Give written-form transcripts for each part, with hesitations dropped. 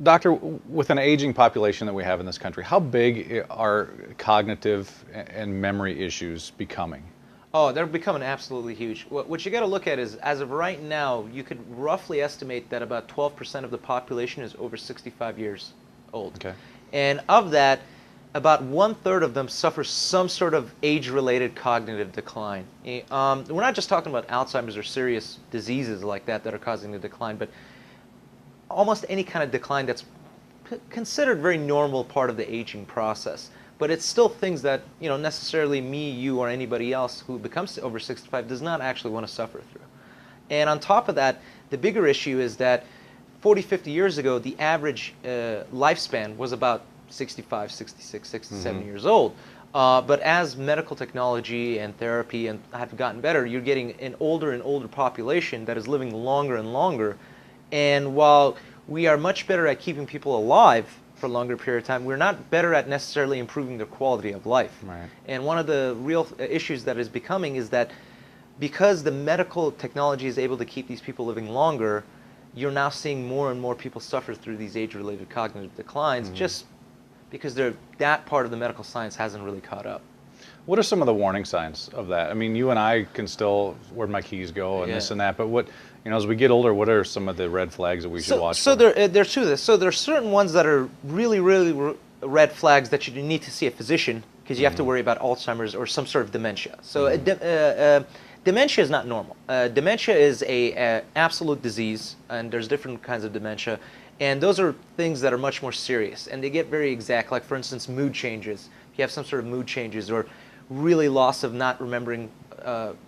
Doctor, with an aging population that we have in this country, how big are cognitive and memory issues becoming? Oh, they're becoming absolutely huge. What you got to look at is, as of right now, you could roughly estimate that about 12% of the population is over 65 years old. Okay. And of that, about 1/3 of them suffer some sort of age-related cognitive decline. We're not just talking about Alzheimer's or serious diseases like that are causing the decline, but almost any kind of decline that's considered very normal part of the aging process. But it's still things that, necessarily me, you, or anybody else who becomes over 65 does not actually want to suffer through. And on top of that, the bigger issue is that 40, 50 years ago, the average lifespan was about 65, 66, 67 years old. But as medical technology and therapy have gotten better, you're getting an older and older population that is living longer and longer. And while we are much better at keeping people alive for a longer period of time, we're not better at necessarily improving their quality of life. Right. And one of the real issues that is becoming is that because the medical technology is able to keep these people living longer, you're now seeing more and more people suffer through these age-related cognitive declines just because that part of the medical science hasn't really caught up. What are some of the warning signs of that? I mean, you and I can still, where'd my keys go and this and that, but what, as we get older, what are some of the red flags that we should watch so for? there's two of this. So there are certain ones that are really, really red flags that you need to see a physician because you have to worry about Alzheimer's or some sort of dementia. So dementia is not normal. Dementia is a absolute disease, and there's different kinds of dementia. And those are things that are much more serious, and they get very exact. Like, for instance, mood changes. If you have some sort of mood changes or really loss of not remembering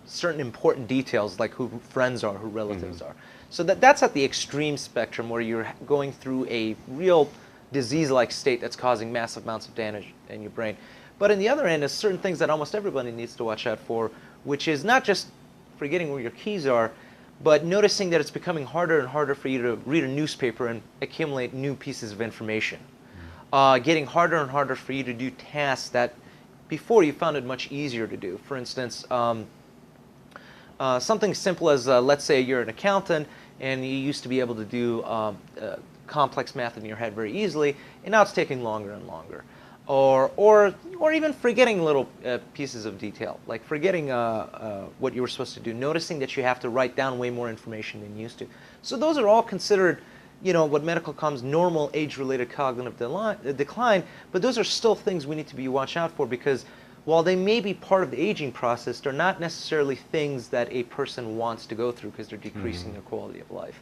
certain important details, like who friends are, who relatives are. So that's at the extreme spectrum where you're going through a real disease-like state that's causing massive amounts of damage in your brain. But on the other end, there's certain things that almost everybody needs to watch out for, which is not just forgetting where your keys are, but noticing that it's becoming harder and harder for you to read a newspaper and accumulate new pieces of information. Getting harder and harder for you to do tasks that before you found it much easier to do. For instance, something simple as, let's say you're an accountant and you used to be able to do complex math in your head very easily, and now it's taking longer and longer. Or even forgetting little pieces of detail, like forgetting what you were supposed to do, noticing that you have to write down way more information than you used to. So those are all considered, what medical comes normal age-related cognitive decline, but those are still things we need to be watch out for because while they may be part of the aging process, they're not necessarily things that a person wants to go through because they're decreasing their quality of life.